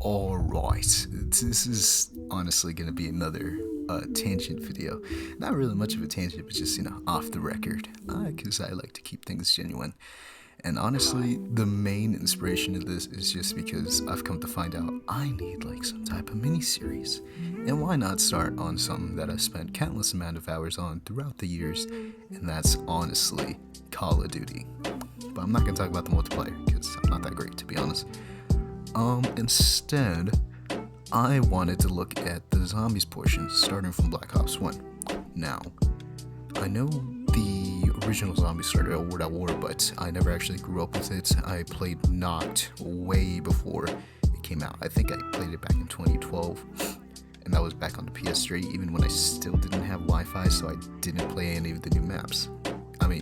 Alright, this is honestly going to be another tangent video. Not really much of a tangent, but just, off the record. Because I like to keep things genuine. And honestly, the main inspiration of this is just because I've come to find out I need like some type of mini-series. And why not start on something that I've spent countless amount of hours on throughout the years, and that's honestly Call of Duty. But I'm not going to talk about the multiplayer, because I'm not that great, to be honest. Instead, I wanted to look at the zombies portion, starting from Black Ops 1. Now, I know the original zombies started at World at War, but I never actually grew up with it. I played Knocked way before it came out. I think I played it back in 2012, and that was back on the PS3, even when I still didn't have Wi-Fi, so I didn't play any of the new maps. Any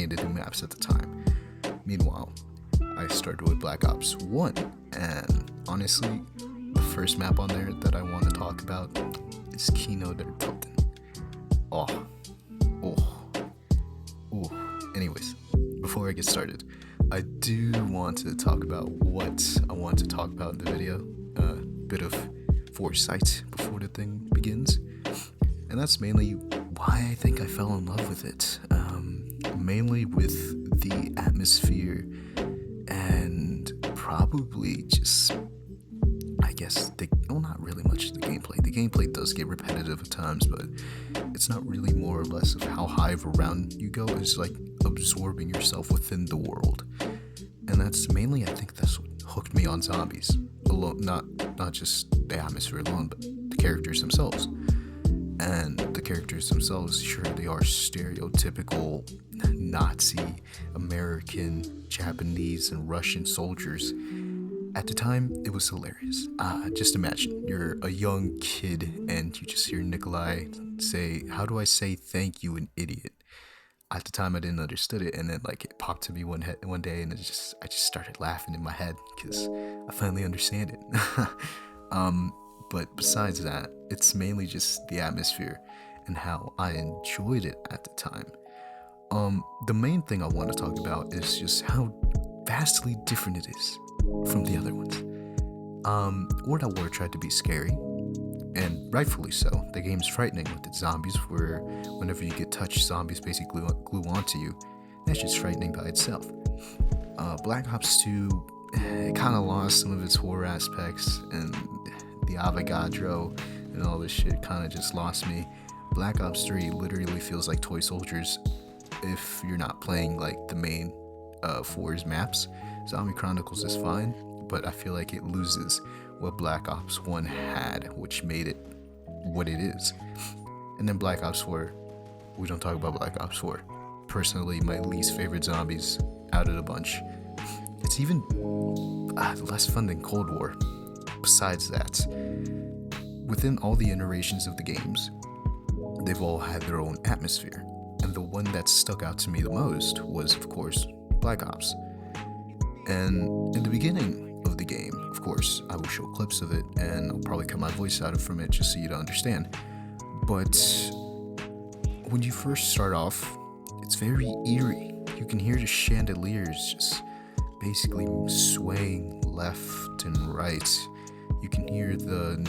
of the new maps at the time. Meanwhile, I started with Black Ops 1, and honestly, the first map on there that I want to talk about is Kino der Toten. Oh. Anyways, before I get started, I do want to talk about what I want to talk about in the video. A bit of foresight before the thing begins. And that's mainly why I think I fell in love with it. Mainly with the atmosphere and probably just, I guess, not really much of the gameplay. The gameplay does get repetitive at times, but it's not really more or less of how high of a round you go. It's like absorbing yourself within the world. And that's mainly, I think that's what hooked me on zombies. Alone, not just the atmosphere alone, but the characters themselves. And the characters themselves, sure, they are stereotypical Nazi, American, Japanese, and Russian soldiers. At the time, it was hilarious. Just imagine, you're a young kid and you just hear Nikolai say, "How do I say thank you, an idiot?" At the time, I didn't understand it, and then it popped to me one day, and I just started laughing in my head because I finally understand it. But besides that, it's mainly just the atmosphere and how I enjoyed it at the time. The main thing I want to talk about is just how vastly different it is from the other ones. World at War tried to be scary, and rightfully so. The game's frightening with its zombies, where whenever you get touched, zombies basically glue onto you. That's just frightening by itself. Black Ops 2, it kind of lost some of its horror aspects, and the Avogadro and all this shit kind of just lost me. Black Ops 3 literally feels like toy soldiers if you're not playing the main For's maps. Zombie Chronicles is fine, but I feel like it loses what Black Ops 1 had, which made it what it is. And then Black Ops 4, we don't talk about Black Ops 4. Personally, my least favorite zombies out of the bunch. It's even less fun than Cold War. Besides that, within all the iterations of the games, they've all had their own atmosphere. And the one that stuck out to me the most was, of course, Black Ops. And in the beginning of the game, of course, I will show clips of it, and I'll probably cut my voice out from it just so you don't understand. But when you first start off, it's very eerie. You can hear the chandeliers just basically swaying left and right. You can hear the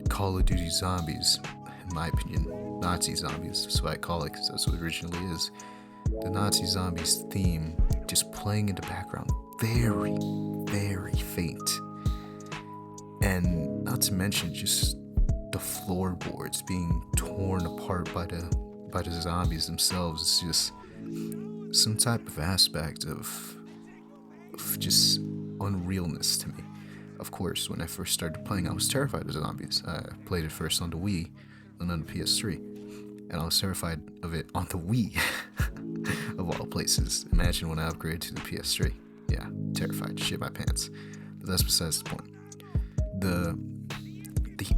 Call of Duty zombies, in my opinion, Nazi zombies, that's what I call it because that's what it originally is. The Nazi zombies theme just playing in the background, very, very faint. And not to mention just the floorboards being torn apart by the zombies themselves. It's just some type of aspect of just unrealness to me. Of course, when I first started playing, I was terrified of zombies. I played it first on the Wii and on the PS3, and I was terrified of it on the Wii, of all places. Imagine when I upgraded to the PS3. Yeah, terrified, shit my pants. But that's besides the point. The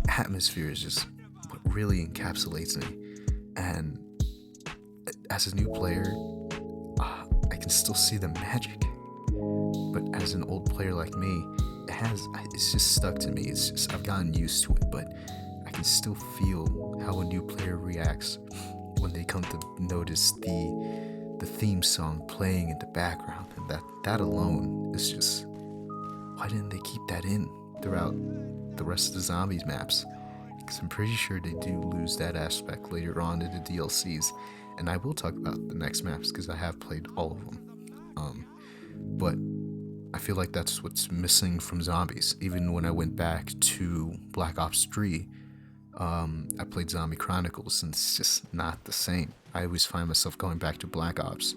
atmosphere is just what really encapsulates me, and as a new player, I can still see the magic. But as an old player like me, it's just stuck to me. It's just, I've gotten used to it, but I can still feel how a new player reacts when they come to notice the theme song playing in the background, and that alone is just, why didn't they keep that in? throughout the rest of the zombies maps. Because I'm pretty sure they do lose that aspect later on in the DLCs. And I will talk about the next maps because I have played all of them. But I feel like that's what's missing from zombies. Even when I went back to Black Ops 3, I played Zombie Chronicles and it's just not the same. I always find myself going back to Black Ops.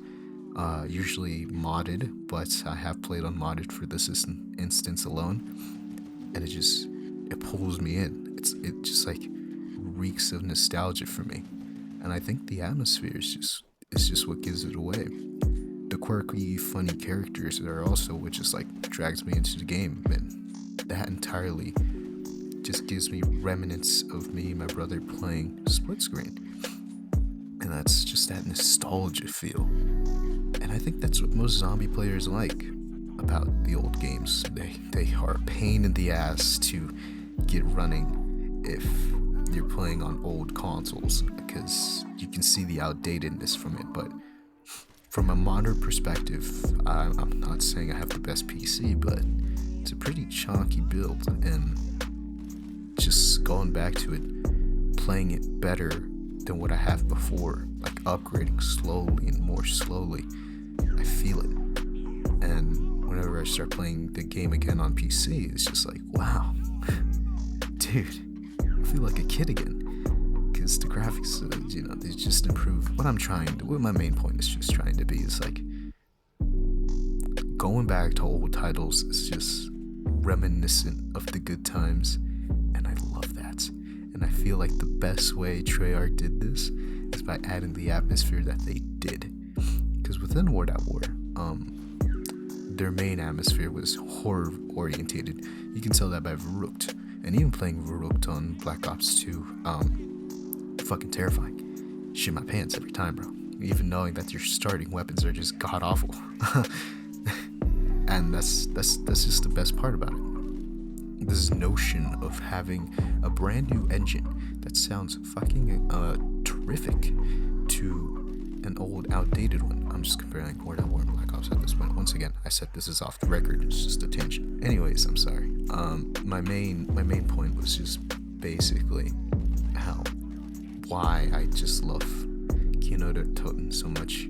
Usually modded, but I have played unmodded for this instance alone. And it pulls me in. It just like reeks of nostalgia for me. And I think the atmosphere is just what gives it away. The quirky, funny characters are also what just like drags me into the game, and that entirely just gives me remnants of me and my brother playing split screen. And that's just that nostalgia feel. And I think that's what most zombie players like about the old games. They are a pain in the ass to get running if you're playing on old consoles, because you can see the outdatedness from it. But from a modern perspective, I'm not saying I have the best PC, but it's a pretty chunky build, and just going back to it, playing it better than what I have before, like upgrading slowly and more slowly, I feel it. And whenever I start playing the game again on PC, it's just like, wow, dude, I feel like a kid again. Because the graphics, they just improve. What my main point is just trying to be is like, going back to old titles is just reminiscent of the good times, and I love that. And I feel like the best way Treyarch did this is by adding the atmosphere that they did. Because within War at War, their main atmosphere was horror orientated. You can tell that by Verrückt, and even playing Verrückt on Black Ops 2, fucking terrifying. Shit my pants every time, bro. Even knowing that your starting weapons are just god awful. And that's just the best part about it. This notion of having a brand new engine that sounds fucking terrific to an old, outdated one. I'm just comparing War at War and Black Ops at this point. Once again, I said this is off the record. It's just a tangent. Anyways, I'm sorry. My main point was just basically why I just love Kino der Toten so much.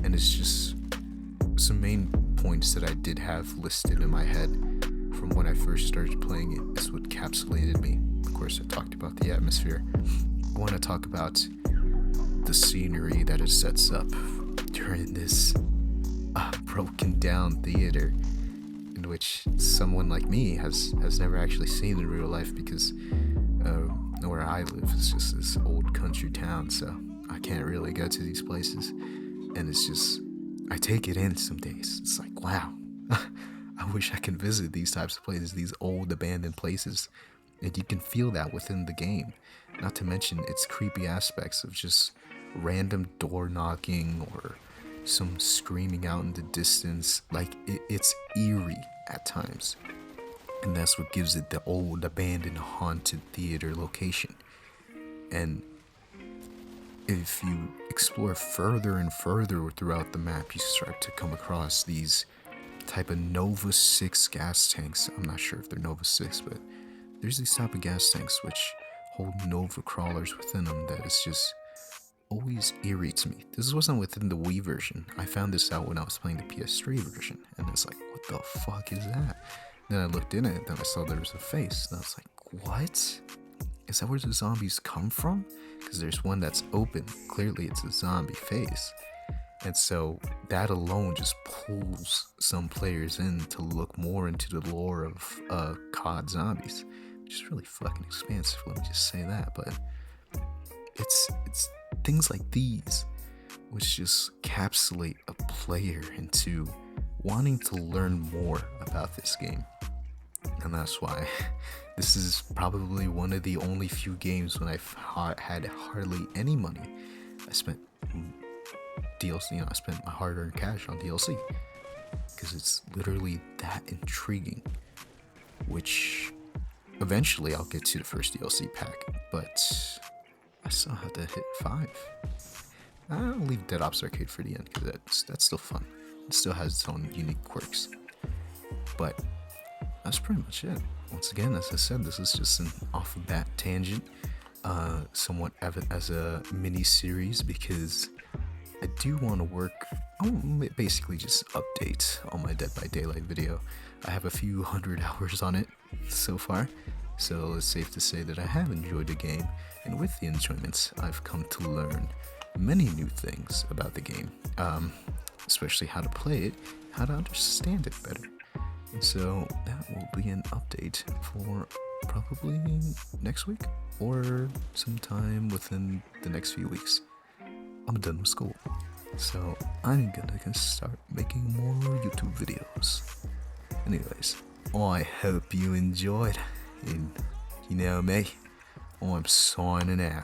And it's just some main points that I did have listed in my head from when I first started playing it. Is what capsulated me. Of course, I talked about the atmosphere. I want to talk about the scenery that it sets up during this broken down theater, in which someone like me has never actually seen in real life, because where I live is just this old country town, so I can't really go to these places. And it's just, I take it in some days. It's like, wow, I wish I could visit these types of places, these old abandoned places. And you can feel that within the game. Not to mention its creepy aspects of just random door knocking or some screaming out in the distance. Like, it's eerie at times. And that's what gives it the old, abandoned, haunted theater location. And if you explore further and further throughout the map, you start to come across these type of Nova 6 gas tanks. I'm not sure if they're Nova 6, but there's these type of gas tanks which hold Nova crawlers within them that is just always eerie to me. This wasn't within the Wii version. I found this out when I was playing the PS3 version, and it's like, what the fuck is that? Then I looked in it, then I saw there was a face, and I was like, what? Is that where the zombies come from? Because there's one that's open. Clearly it's a zombie face. And so that alone just pulls some players in to look more into the lore of COD Zombies, which is really fucking expansive, let me just say that. But it's things like these which just encapsulate a player into wanting to learn more about this game. And that's why this is probably one of the only few games when I've had hardly any money. I spent DLC, I spent my hard-earned cash on DLC because it's literally that intriguing, which eventually I'll get to the first DLC pack, but I still have to hit 5. I'll leave Dead Ops Arcade for the end because that's still fun. It still has its own unique quirks. But that's pretty much it. Once again, as I said, this is just an off the bat tangent, somewhat as a mini series because I do want to work. I want basically just update on my Dead by Daylight video. I have a few hundred hours on it so far, so it's safe to say that I have enjoyed the game, and with the enjoyments, I've come to learn many new things about the game, especially how to play it, how to understand it better. And so that will be an update for probably next week or sometime within the next few weeks. I'm done with school, so I'm gonna start making more YouTube videos. Anyways, I hope you enjoyed, and you know me, I'm signing out.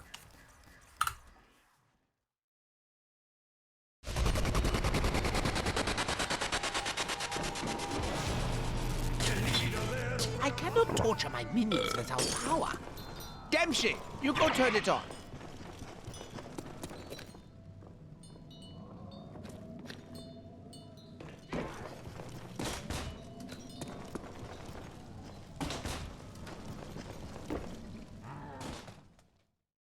I cannot torture my minions without power. Dempsey, you go turn it on.